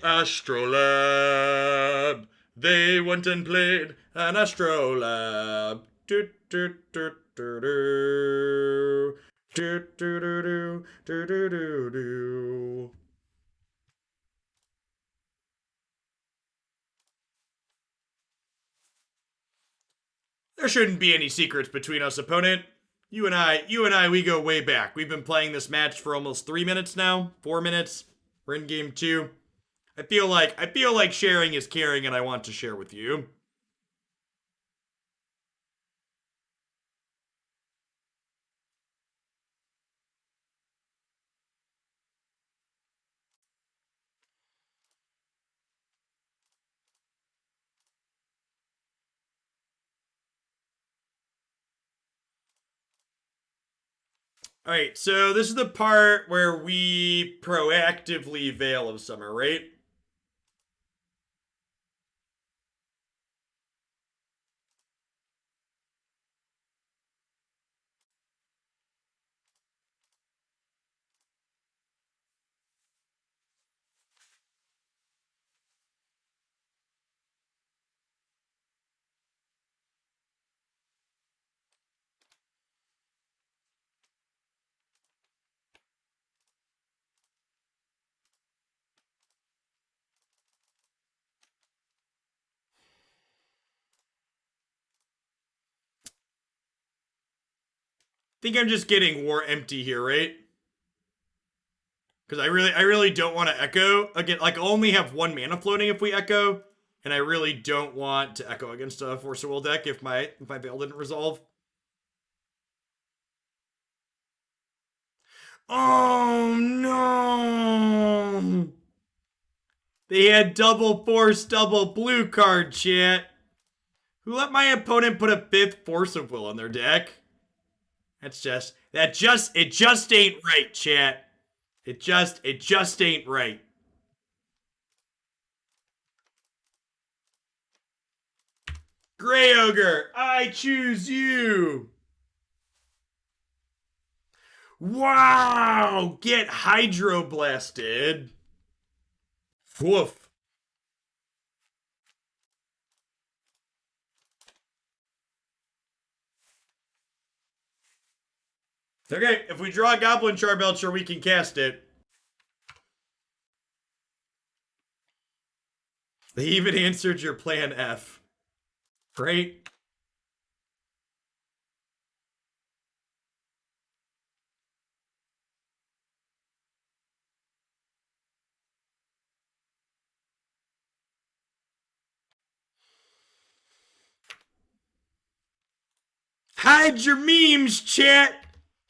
They went and played an Astrolab. Do do do do do. Do do do do do do do do. There shouldn't be any secrets between us, opponent. You and I, we go way back. We've been playing this match for almost 3 minutes now. 4 minutes. We're in game 2. I feel like sharing is caring, and I want to share with you. All right, so this is the part where we proactively Veil of Summer, right? Think I'm just getting War Empty here, right? Because I really don't want to Echo again. Like, I'll only have 1 mana floating if we Echo, and I really don't want to Echo against a Force of Will deck if my Veil didn't resolve. Oh no! They had double force, double blue card, chat. Who let my opponent put a 5th Force of Will in their deck? It just ain't right, chat. It just ain't right. Grey Ogre, I choose you. Wow, get hydroblasted. Woof. Okay, if we draw a Goblin Charbelcher, we can cast it. They even answered your plan F. Great. Hide your memes, chat.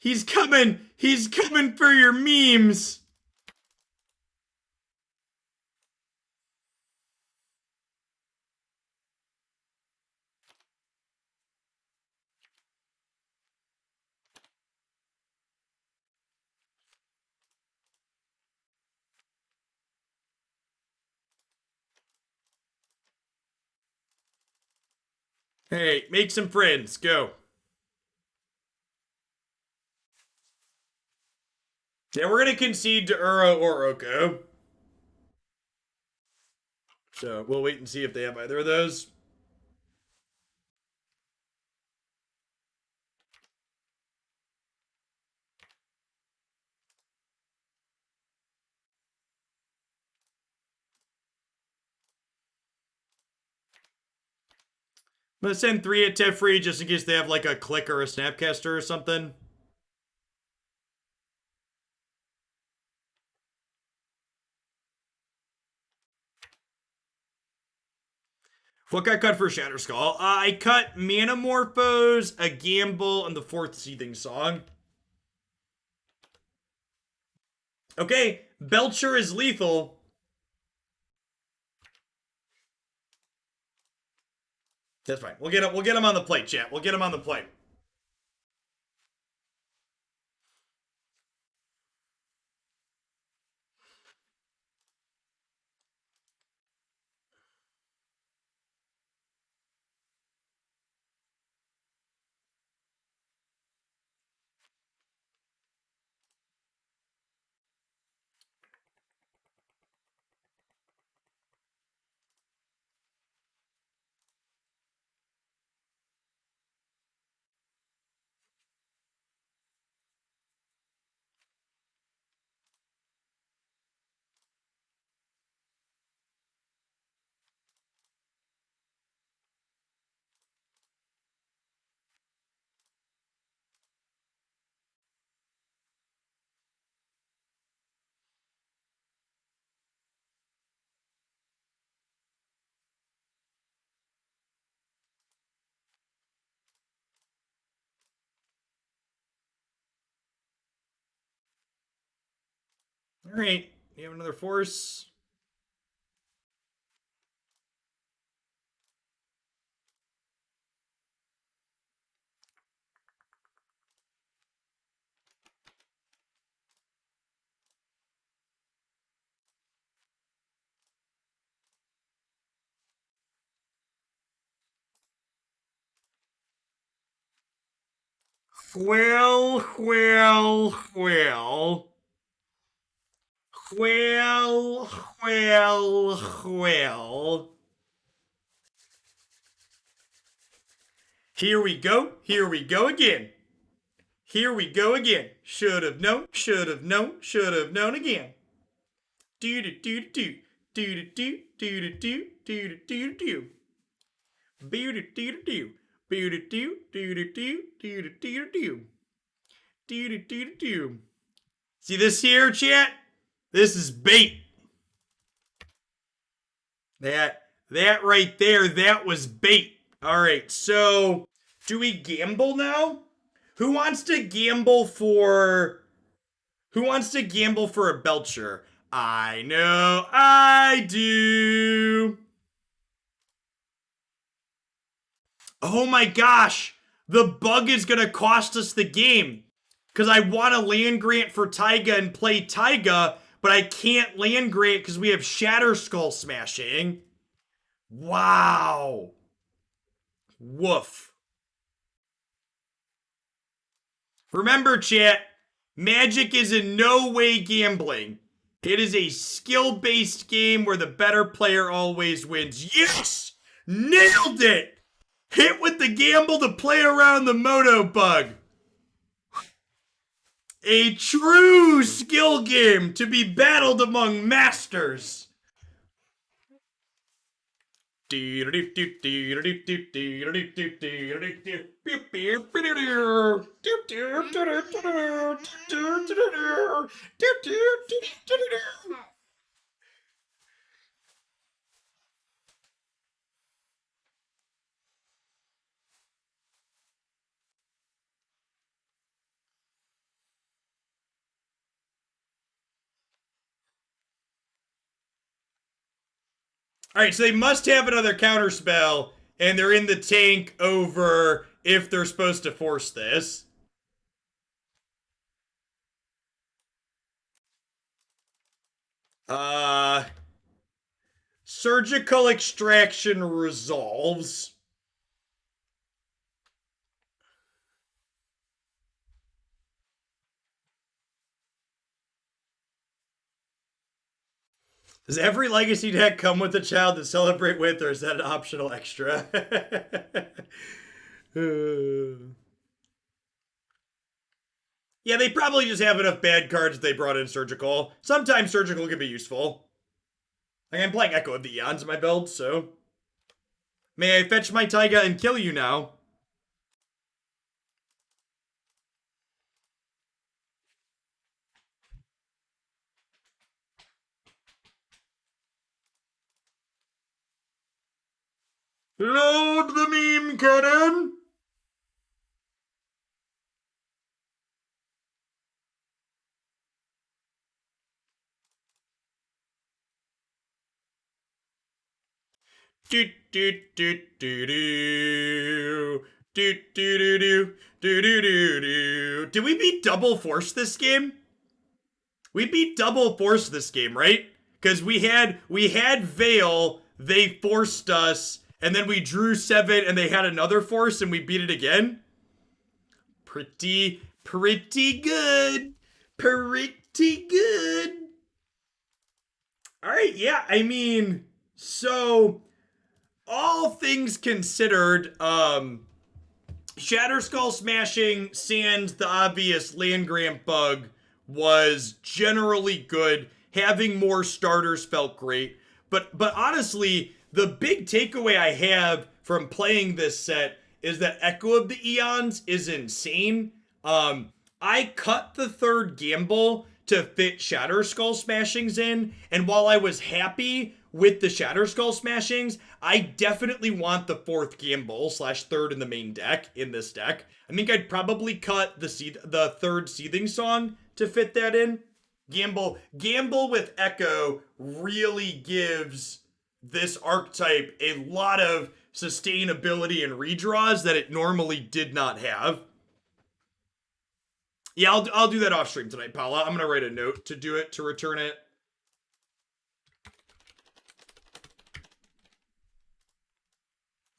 He's coming. He's coming for your memes. Hey, make some friends. Go. Yeah, we're gonna concede to Uro or Oko. So we'll wait and see if they have either of those. I'm gonna send 3 at Teferi just in case they have like a click or a snapcaster or something. What got cut for Shatterskull? I cut Manamorphose, a Gamble, and the 4th Seething Song. Okay, Belcher is lethal. That's fine. We'll get him on the plate, chat. We'll get him on the plate. All right. You have another force. Well. Here we go. Here we go again. Here we go again. Should have known. Should have known. Should have known again. Do do do do do do do do do do do do. Do do do do. Do do do do do do do do do. Do do do do. See this here, chat? This is bait. That right there, that was bait. All right, so do we gamble now? Who wants to gamble for a Belcher? I know I do. Oh my gosh. The bug is going to cost us the game. Because I want a land grant for Taiga and play Taiga, but I can't land grant because we have Shatterskull Smashing. Wow. Woof. Remember, chat, Magic is in no way gambling. It is a skill-based game where the better player always wins. Yes! Nailed it! Hit with the gamble to play around the Moto bug. A true skill game to be battled among masters. All right, so they must have another counterspell, and they're in the tank over if they're supposed to force this. Surgical extraction resolves. Does every legacy deck come with a child to celebrate with, or is that an optional extra? Yeah, they probably just have enough bad cards that they brought in Surgical. Sometimes Surgical can be useful. Like, I'm playing Echo of Eons in my build, so... May I fetch my Taiga and kill you now? Load the meme cannon! Do do do do do. Do do do do do do do do. Did we beat Double Force this game? We beat Double Force this game, right? Because we had Veil, they forced us, and then we drew 7 and they had another force and we beat it again. Pretty good. Pretty good. Alright, yeah, I mean, so all things considered, Shatterskull Smashing, sans the obvious land grant bug, was generally good. Having more starters felt great. But honestly, the big takeaway I have from playing this set is that Echo of the Eons is insane. I cut the third gamble to fit Shatterskull Smashings in, and while I was happy with the Shatterskull Smashings, I definitely want the fourth gamble / third in the main deck in this deck. I think I'd probably cut the third Seething Song to fit that in. Gamble with Echo really gives this archetype a lot of sustainability and redraws that it normally did not have. Yeah, I'll do that off stream tonight, Paula. I'm gonna write a note to do it, to return it.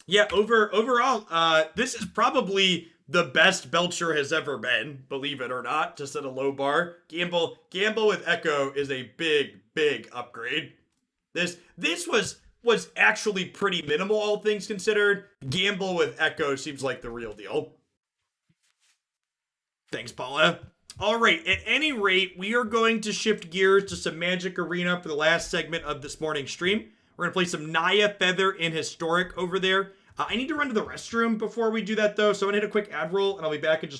Yeah, overall, this is probably the best Belcher has ever been, believe it or not, just at a low bar. Gamble with Echo is a big upgrade. This was actually pretty minimal, all things considered. Gamble with Echo seems like the real deal. Thanks, Paula. All right, at any rate, we are going to shift gears to some Magic Arena for the last segment of this morning's stream. We're going to play some Naya Feather in Historic over there. I need to run to the restroom before we do that, though, so I'm going to hit a quick ad roll, and I'll be back in just